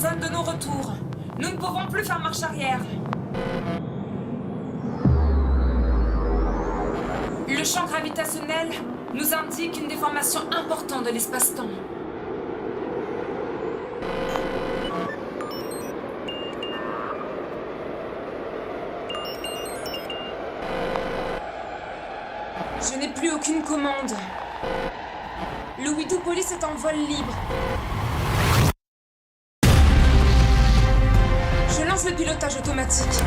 zone de non-retour. Nous ne pouvons plus faire marche arrière. Le champ gravitationnel nous indique une déformation importante de l'espace-temps. Je n'ai plus aucune commande. Le Widopolis est en vol libre. Je lance le pilotage automatique.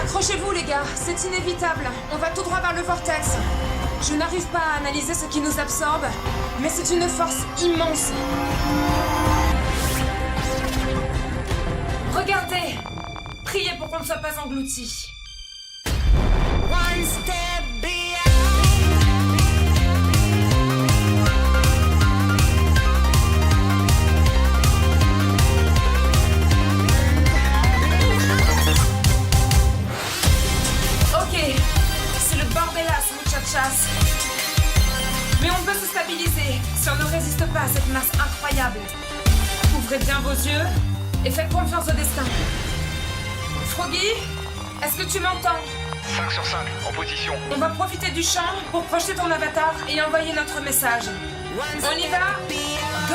Accrochez-vous les gars, c'est inévitable. On va tout droit vers le vortex. Je n'arrive pas à analyser ce qui nous absorbe, mais c'est une force immense. Regardez! Priez pour qu'on ne soit pas engloutis. One step chasse. Mais on peut se stabiliser si on ne résiste pas à cette masse incroyable. Ouvrez bien vos yeux et faites confiance au destin. Froggy, est-ce que tu m'entends? 5 sur 5, en position. On va profiter du champ pour projeter ton avatar et envoyer notre message. On y va? Go!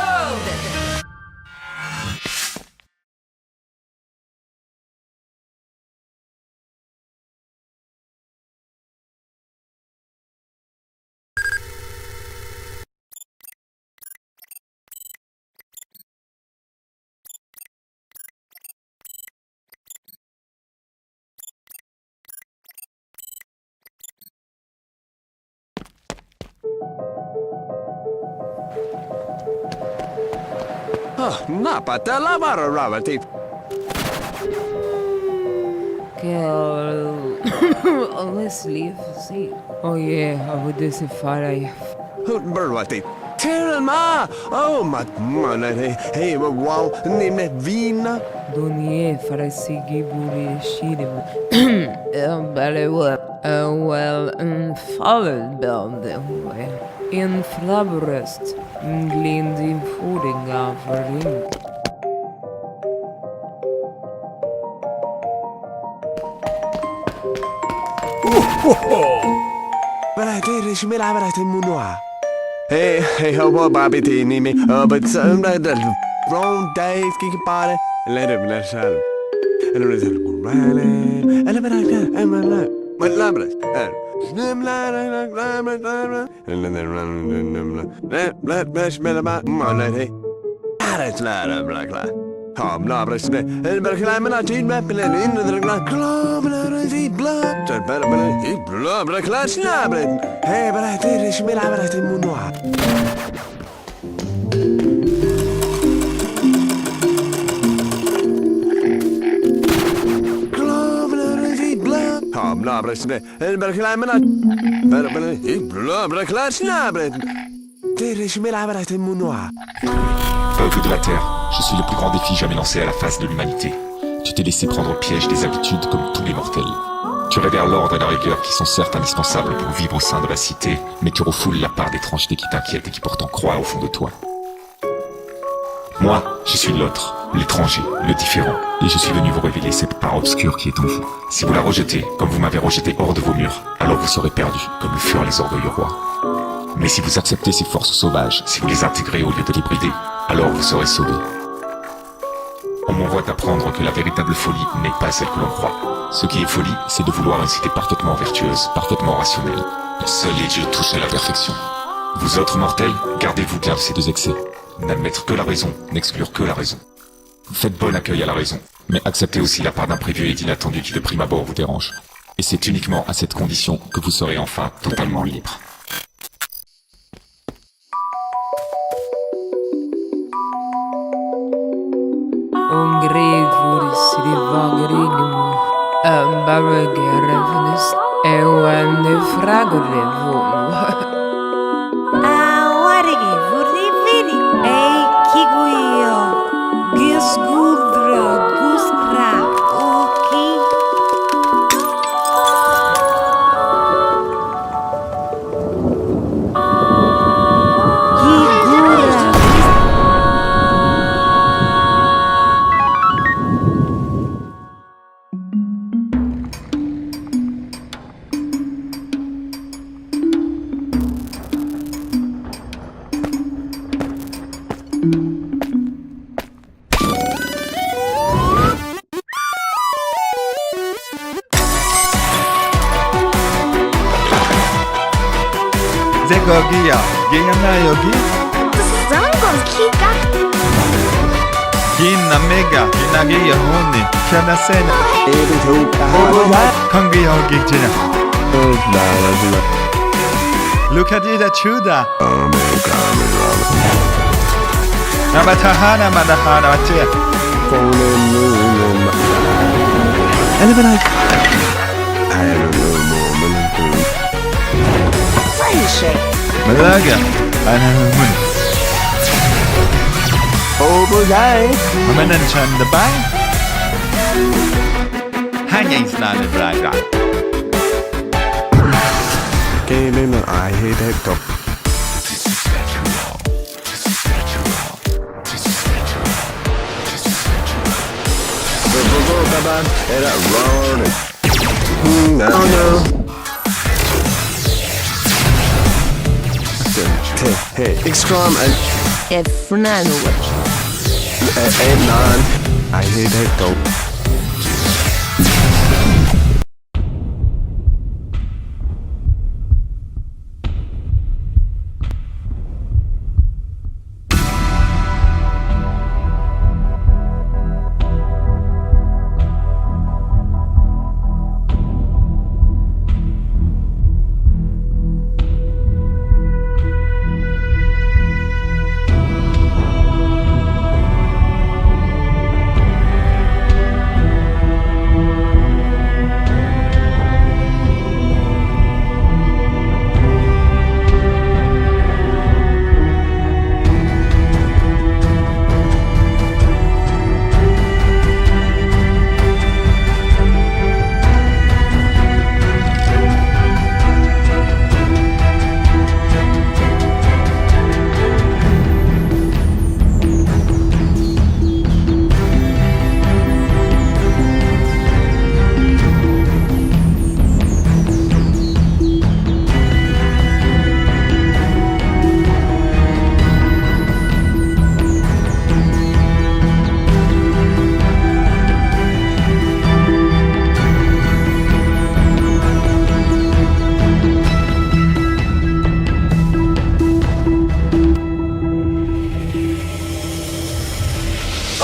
Napatella Ravati. Let's leave. See. Oh yeah, I would do se fare. Burwati. Terma! Oh, money. Hey, wow, name vina. Donie fare sigi buri shirim. Well, fallen building way. In Flabrest, glindi fodinga varing. But she made out at Munoa. Hey, how Bobby Tini me? But some that wrong days kick body. Let him let her. And it was running. And I'm not. My labras. And then run. Let me smell about money. That's not a black light. Tom Labras. And but I'm not in mapping into the glass. Club and eat blood. Better eat blood, but I class nabbing. Hey, but I did it. She made out at Munoa. Peuple de la Terre, je suis le plus grand défi jamais lancé à la face de l'humanité. Tu t'es laissé prendre au piège des habitudes comme tous les mortels. Tu révères l'ordre et la rigueur qui sont certes indispensables pour vivre au sein de la cité, mais tu refoules la part d'étrangeté qui t'inquiète et qui pourtant croit au fond de toi. Moi, je suis l'autre, l'étranger, le différent, et je suis venu vous révéler cette part obscure qui est en vous. Si vous la rejetez, comme vous m'avez rejeté hors de vos murs, alors vous serez perdu, comme le furent les orgueilleux rois. Mais si vous acceptez ces forces sauvages, si vous les intégrez au lieu de les brider, alors vous serez sauvés. On m'envoie apprendre que la véritable folie n'est pas celle que l'on croit. Ce qui est folie, c'est de vouloir une cité parfaitement vertueuse, parfaitement rationnelle. Seuls les dieux touchent à la perfection. Vous autres mortels, gardez-vous bien de ces deux excès. N'admettre que la raison, n'exclure que la raison. Faites bon accueil à la raison, mais acceptez aussi la part d'imprévu et d'inattendu qui de prime abord vous dérange. Et c'est uniquement à cette condition que vous serez enfin totalement libre. 거기야. 얘나 여기. 긴 남매가 기나게 영혼이 편하세나. Even two. 건기 여기 지나. 루카디다 추다. 나마타 하나마다 하나 맞지? 말라가 하나문. 하면은 찬다바이. 한야 있나는 브라이가. Gaming, I hate that dog. Oh no. Hey, X-Crom and Fernando. None. I hate that dog.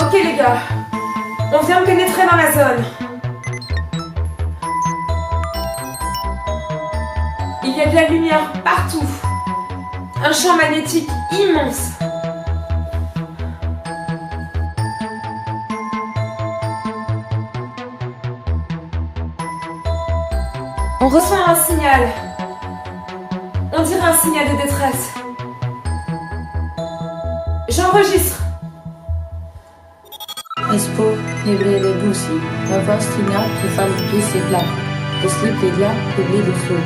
Ok les gars, on vient de pénétrer dans la zone. Il y a de la lumière partout. Un champ magnétique immense. On reçoit un signal. On dirait un signal de détresse. J'enregistre. Espo, nevrede busi, navastina kefalki sigla, deslipidla, publi de flou,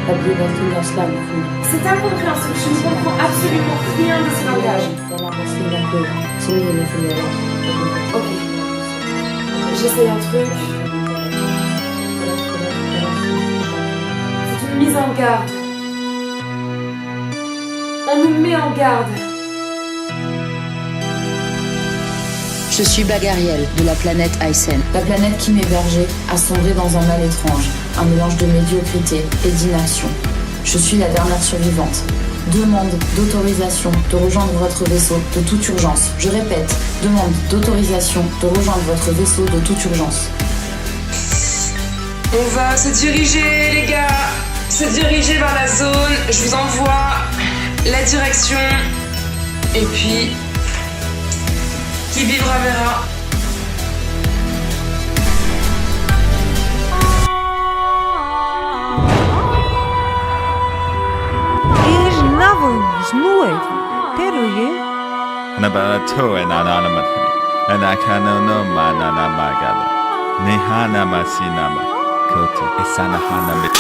abridatina slavou. C'est incompréhensible, je ne comprends absolument rien de ce langage. Ok. J'essaye un truc. C'est une mise en garde. On nous met en garde. Je suis Bagariel, de la planète Aysen. La planète qui m'hébergeait a sombré dans un mal étrange, un mélange de médiocrité et d'inaction. Je suis la dernière survivante. Demande d'autorisation de rejoindre votre vaisseau de toute urgence. Je répète, demande d'autorisation de rejoindre votre vaisseau de toute urgence. On va se diriger, les gars. Se diriger vers la zone. Je vous envoie la direction. Et puis... qui vivra verra. Nabato and anonymous. And I can no manana magada. Nehana masinama. Koto isana hanamit.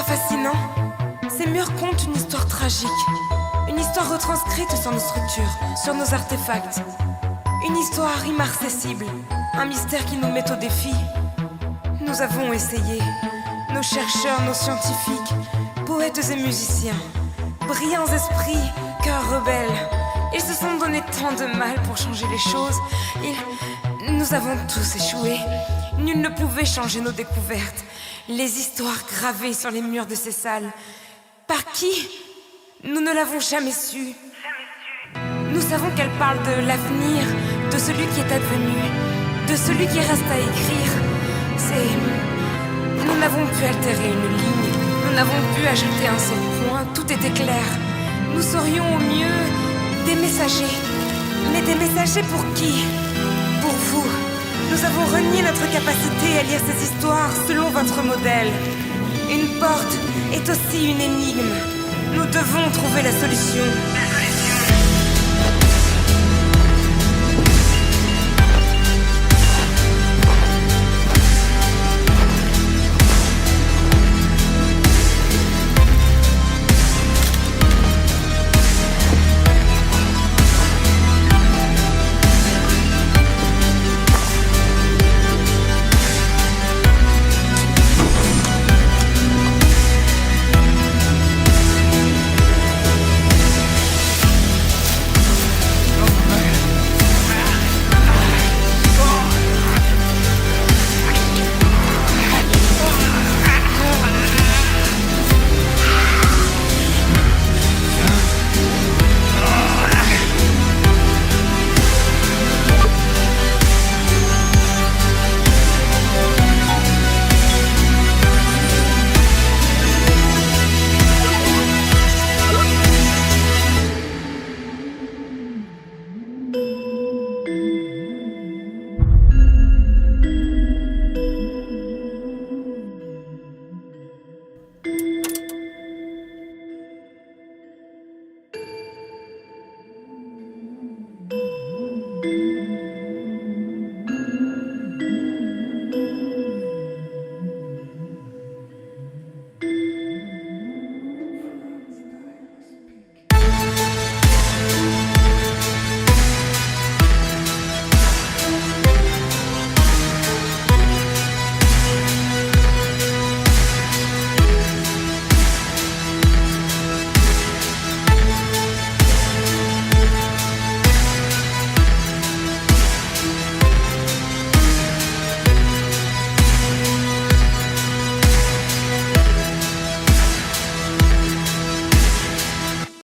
fascinant. Ces murs content une histoire tragique. Une histoire retranscrite sur nos structures, sur nos artefacts. Une histoire immarcessible. Un mystère qui nous met au défi. Nous avons essayé. Nos chercheurs, nos scientifiques, poètes et musiciens, brillants esprits, cœurs rebelles. Ils se sont donné tant de mal pour changer les choses. Nous avons tous échoué. Nul ne pouvait changer nos découvertes. Les histoires gravées sur les murs de ces salles. Par qui? Nous ne l'avons jamais su. Nous savons qu'elle parle de l'avenir, de celui qui est advenu, de celui qui reste à écrire. Nous n'avons pu altérer une ligne, nous n'avons pu ajouter un seul point, tout était clair. Nous serions au mieux des messagers. Mais des messagers pour qui? Pour vous. Nous avons renié notre capacité à lire ces histoires selon votre modèle. Une porte est aussi une énigme. Nous devons trouver la solution.